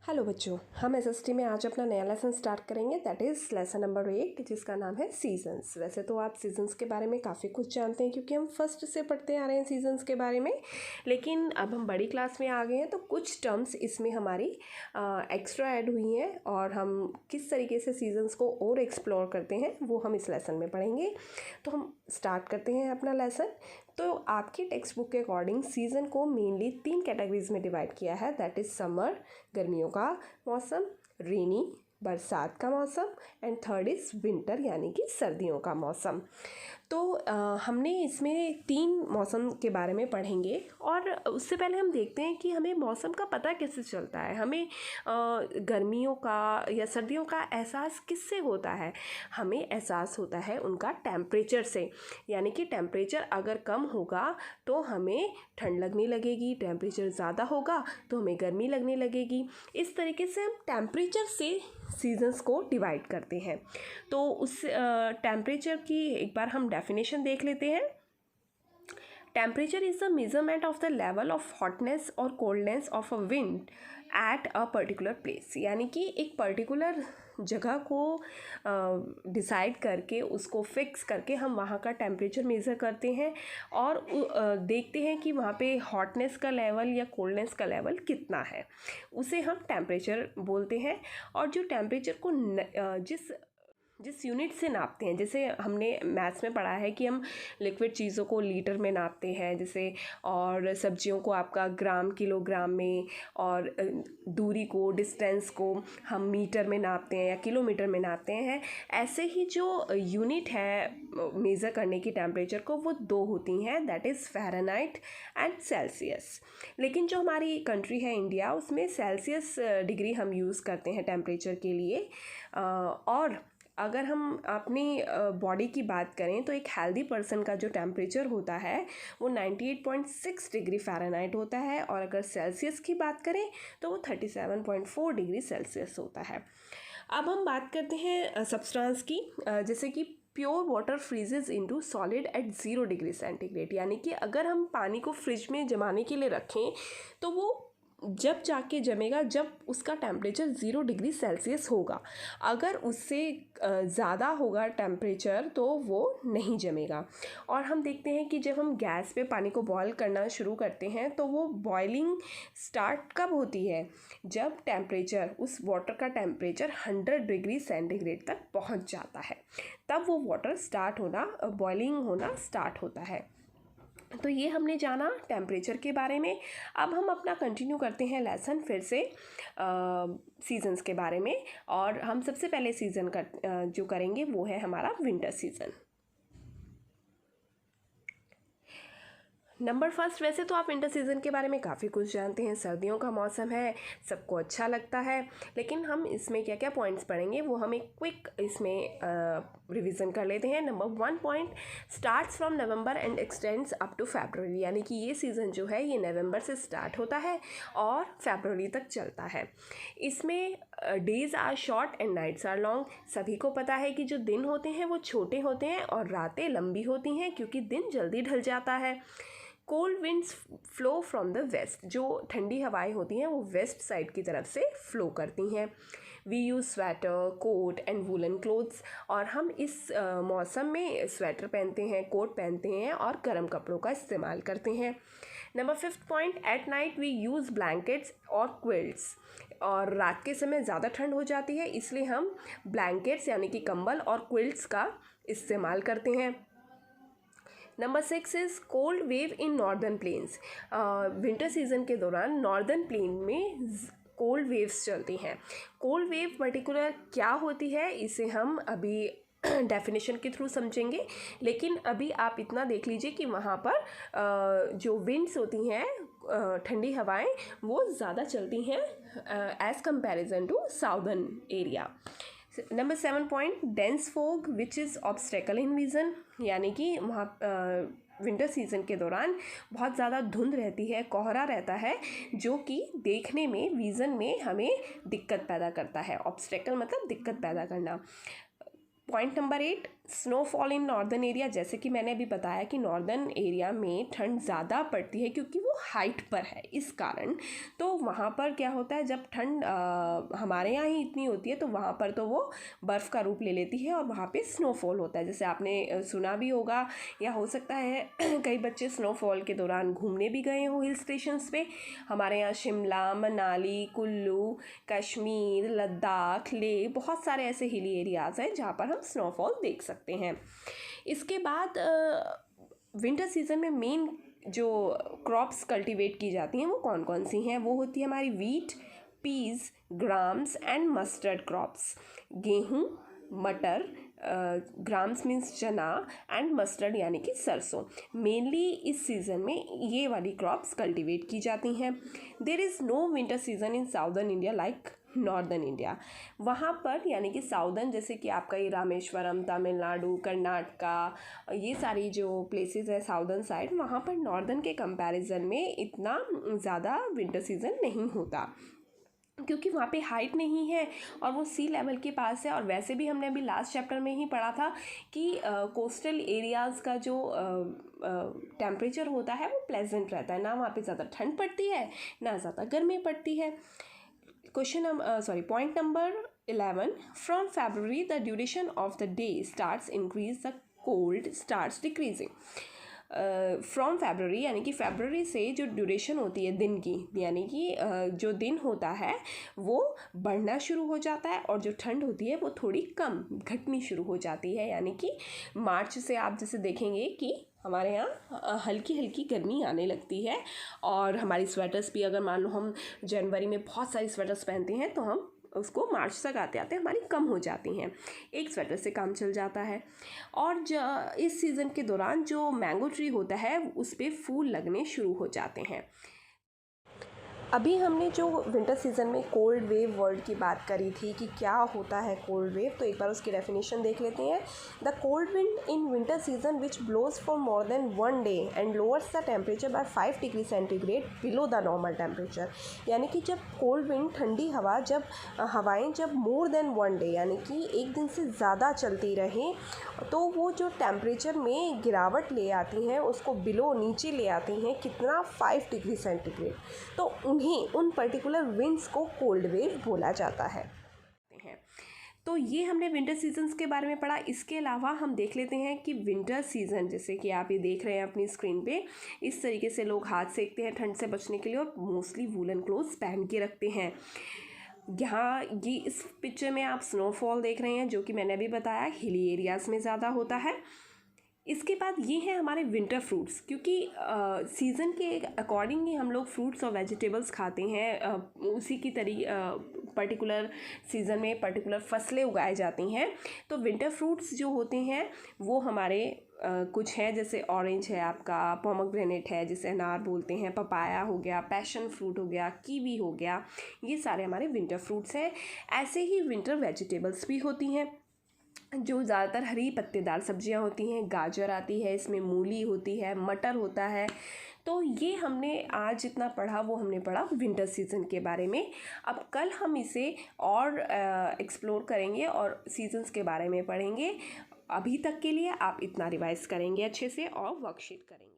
Hello बच्चों, हम SST में आज अपना नया लेसन स्टार्ट करेंगे। दैट इज़ लेसन नंबर 8, जिसका नाम है सीजन्स। वैसे तो आप सीजन्स के बारे में काफ़ी कुछ जानते हैं क्योंकि हम फर्स्ट से पढ़ते आ रहे हैं सीजन्स के बारे में, लेकिन अब हम बड़ी क्लास में आ गए हैं तो कुछ टर्म्स इसमें हमारी एक्स्ट्रा ऐड हुई हैं और हम किस तरीके से सीजन्स को और एक्सप्लोर करते हैं वो हम इस लेसन में पढ़ेंगे। तो हम स्टार्ट करते हैं अपना लेसन। तो आपकी टेक्स्ट बुक के अकॉर्डिंग सीज़न को मेनली 3 कैटेगरीज में डिवाइड किया है। दैट इज़ समर, गर्मियों का मौसम, रेनी, बरसात का मौसम, एंड थर्ड इज़ विंटर यानी कि सर्दियों का मौसम। तो हमने इसमें 3 मौसम के बारे में पढ़ेंगे और उससे पहले हम देखते हैं कि हमें मौसम का पता कैसे चलता है, हमें गर्मियों का या सर्दियों का एहसास किससे होता है। हमें एहसास होता है उनका टेम्परेचर से, यानी कि टेम्परेचर अगर कम होगा तो हमें ठंड लगने लगेगी, टेम्परेचर ज़्यादा होगा तो हमें गर्मी लगने लगेगी। इस तरीके से हम टेम्परेचर से सीजन्स को डिवाइड करते हैं। तो उस टेम्परेचर की एक बार हम डेफिनेशन देख लेते हैं। Temperature is the measurement of the level of hotness और coldness of a wind at a particular place, यानी कि एक पर्टिकुलर जगह को डिसाइड करके उसको फिक्स करके हम वहाँ का टेम्परेचर मेज़र करते हैं और देखते हैं कि वहाँ पे हॉटनेस का लेवल या कोल्डनेस का लेवल कितना है, उसे हम टेम्परेचर बोलते हैं। और जो टेम्परेचर को जिस यूनिट से नापते हैं, जैसे हमने मैथ्स में पढ़ा है कि हम लिक्विड चीज़ों को लीटर में नापते हैं जैसे, और सब्जियों को आपका ग्राम किलोग्राम में, और दूरी को डिस्टेंस को हम मीटर में नापते हैं या किलोमीटर में नापते हैं। ऐसे ही जो यूनिट है मेज़र करने की टेम्परेचर को, वो 2 होती हैं, that is Fahrenheit and Celsius. लेकिन जो हमारी कंट्री है इंडिया, उसमें सेल्सियस डिग्री हम यूज़ करते हैं टेम्परेचर के लिए। और अगर हम अपनी बॉडी की बात करें तो एक हेल्दी पर्सन का जो टेम्परेचर होता है वो 98.6 डिग्री फ़ारेनहाइट होता है, और अगर सेल्सियस की बात करें तो वो 37.4 डिग्री सेल्सियस होता है। अब हम बात करते हैं सब्सटेंस की, जैसे कि pure water फ्रीजेज into solid at 0 degree centigrade, यानी कि अगर हम पानी को फ्रिज में जमाने के लिए रखें तो वो जब जाके जमेगा जब उसका टेम्परेचर 0 डिग्री सेल्सियस होगा। अगर उससे ज़्यादा होगा टेम्परेचर तो वो नहीं जमेगा। और हम देखते हैं कि जब हम गैस पे पानी को बॉयल करना शुरू करते हैं तो वो बॉइलिंग स्टार्ट कब होती है, जब टेम्परेचर, उस वाटर का टेम्परेचर 100 डिग्री सेंटीग्रेड तक पहुंच जाता है, तब वो वाटर स्टार्ट होना, बॉइलिंग होना स्टार्ट होता है। तो ये हमने जाना टेम्परेचर के बारे में। अब हम अपना कंटिन्यू करते हैं लेसन फिर से सीजन्स के बारे में, और हम सबसे पहले सीज़न का जो करेंगे वो है हमारा विंटर सीज़न। नंबर फर्स्ट, वैसे तो आप विंटर सीज़न के बारे में काफ़ी कुछ जानते हैं। सर्दियों का मौसम है, सबको अच्छा लगता है, लेकिन हम इसमें क्या क्या पॉइंट्स पढ़ेंगे वो हम एक क्विक इसमें रिवीजन कर लेते हैं। Number 1 point, starts from November and extends up to February, यानी कि ये सीज़न जो है ये नवंबर से स्टार्ट होता है और फरवरी तक चलता है। इसमें days are short and nights are long. सभी को पता है कि जो दिन होते हैं वो छोटे होते हैं और रातें लंबी होती हैं क्योंकि दिन जल्दी ढल जाता है। Cold winds flow from the west, जो ठंडी हवाएं होती हैं वो वेस्ट साइड की तरफ से फ्लो करती हैं। We use sweater, coat and woollen clothes, और हम इस मौसम में स्वेटर पहनते हैं, कोट पहनते हैं और गर्म कपड़ों का इस्तेमाल करते हैं। Number 5 point, at night we use blankets और क्विल्ट्स, और रात के समय ज़्यादा ठंड हो जाती है इसलिए हम ब्लैंकेट्स यानी कि कंबल और क्विल्ट्स का इस्तेमाल करते हैं। Number 6 is cold wave in northern plains. Winter season के दौरान नॉर्दर्न प्लेन में कोल्ड वेव्स चलती हैं। कोल्ड वेव पर्टिकुलर क्या होती है इसे हम अभी डेफिनेशन के थ्रू समझेंगे, लेकिन अभी आप इतना देख लीजिए कि वहाँ पर जो विंड्स होती हैं, ठंडी हवाएं, वो ज़्यादा चलती हैं as comparison to southern area. Number 7 point, dense fog which is obstacle in vision, यानी कि वहाँ विंटर सीज़न के दौरान बहुत ज़्यादा धुंध रहती है, कोहरा रहता है, जो कि देखने में, विज़न में हमें दिक्कत पैदा करता है। ऑब्स्टेकल मतलब दिक्कत पैदा करना। Point number 8, snowfall in northern area, जैसे कि मैंने अभी बताया कि नॉर्दर्न एरिया में ठंड ज़्यादा पड़ती है क्योंकि वो हाइट पर है, इस कारण। तो वहाँ पर क्या होता है, जब ठंड हमारे यहाँ ही इतनी होती है तो वहाँ पर तो वो बर्फ़ का रूप ले लेती है और वहाँ पे स्नोफॉल होता है। जैसे आपने सुना भी होगा या हो सकता है कई बच्चे स्नोफॉल के दौरान घूमने भी गए हों हिल स्टेशंस पे। हमारे यहाँ शिमला, मनाली, कुल्लू, कश्मीर, लद्दाख, लेह, बहुत सारे ऐसे हिली एरियाज़ हैं जहाँ पर हम स्नोफॉल देख सकते हैं। इसके बाद विंटर सीज़न में मेन जो क्रॉप्स कल्टीवेट की जाती हैं वो कौन कौन सी हैं, वो होती है हमारी wheat, peas, grams and mustard crops. गेहूँ, मटर, ग्राम्स मीन्स चना एंड मस्टर्ड यानी कि सरसों। मेनली इस सीज़न में ये वाली क्रॉप्स कल्टीवेट की जाती हैं। There is no winter season in southern India like northern India. वहाँ पर यानी कि साउदर्न, जैसे कि आपका ये रामेश्वरम, तमिलनाडु, कर्नाटका, ये सारी जो प्लेसेस है साउदर्न साइड, वहाँ पर नॉर्दर्न के कंपैरिजन में इतना ज़्यादा विंटर सीज़न नहीं होता क्योंकि वहाँ पे हाइट नहीं है और वो सी लेवल के पास है। और वैसे भी हमने अभी लास्ट चैप्टर में ही पढ़ा था कि कोस्टल एरियाज़ का जो टेम्परेचर होता है वो प्लेजेंट रहता है, ना वहाँ पे ज़्यादा ठंड पड़ती है ना ज़्यादा गर्मी पड़ती है। Point number 11, from February the duration of the day starts increase, the cold starts decreasing. From February यानी कि फरवरी से जो ड्यूरेशन होती है दिन की, यानी कि जो दिन होता है वो बढ़ना शुरू हो जाता है और जो ठंड होती है वो थोड़ी कम घटनी शुरू हो जाती है। यानी कि मार्च से आप जैसे देखेंगे कि हमारे यहाँ हल्की हल्की गर्मी आने लगती है और हमारी स्वेटर्स भी, अगर मान लो हम जनवरी में बहुत सारी स्वेटर्स पहनते हैं तो हम उसको मार्च तक आते आते हमारी कम हो जाती हैं, एक स्वेटर से काम चल जाता है। और इस सीज़न के दौरान जो मैंगो ट्री होता है उस पर फूल लगने शुरू हो जाते हैं। अभी हमने जो विंटर सीज़न में कोल्ड वेव वर्ड की बात करी थी कि क्या होता है कोल्ड वेव, तो एक बार उसकी डेफिनेशन देख लेते हैं। The cold wind in winter season which blows for more than 1 day and lowers the temperature by 5 degree centigrade below the normal temperature. यानी कि जब कोल्ड विंड, ठंडी हवा, जब हवाएं जब मोर देन 1 डे यानी कि एक दिन से ज़्यादा चलती रहें तो वो जो टेम्परेचर में गिरावट ले आती हैं उसको बिलो, नीचे ले आती हैं, कितना, 5 डिग्री सेंटीग्रेड। तो उन पर्टिकुलर विंड्स को कोल्ड वेव बोला जाता है। तो ये हमने विंटर सीजन्स के बारे में पढ़ा। इसके अलावा हम देख लेते हैं कि विंटर सीज़न, जैसे कि आप ये देख रहे हैं अपनी स्क्रीन पे, इस तरीके से लोग हाथ सेकते हैं ठंड से बचने के लिए और मोस्टली वूलन क्लोथ्स पहन के रखते हैं। यहाँ ये इस पिक्चर में आप स्नोफॉल देख रहे हैं जो कि मैंने अभी बताया हिली एरियाज़ में ज़्यादा होता है। इसके बाद ये हैं हमारे विंटर फ्रूट्स, क्योंकि सीज़न के अकॉर्डिंग ही हम लोग फ्रूट्स और वेजिटेबल्स खाते हैं। उसी की पर्टिकुलर सीज़न में पर्टिकुलर फसलें उगाई जाती हैं। तो विंटर फ्रूट्स जो होते हैं वो हमारे कुछ हैं, जैसे ऑरेंज है, आपका पोमोग्रेनेट है जिसे अनार बोलते हैं, पपाया हो गया, पैशन फ्रूट हो गया, कीवी हो गया, ये सारे हमारे विंटर फ्रूट्स हैं। ऐसे ही विंटर वेजिटेबल्स भी होती हैं जो ज़्यादातर हरी पत्तेदार सब्जियां होती हैं। गाजर आती है, इसमें मूली होती है, मटर होता है। तो ये हमने आज जितना पढ़ा वो हमने पढ़ा विंटर सीज़न के बारे में। अब कल हम इसे और एक्सप्लोर करेंगे और सीजन्स के बारे में पढ़ेंगे। अभी तक के लिए आप इतना रिवाइज़ करेंगे अच्छे से और वर्कशीट करेंगे।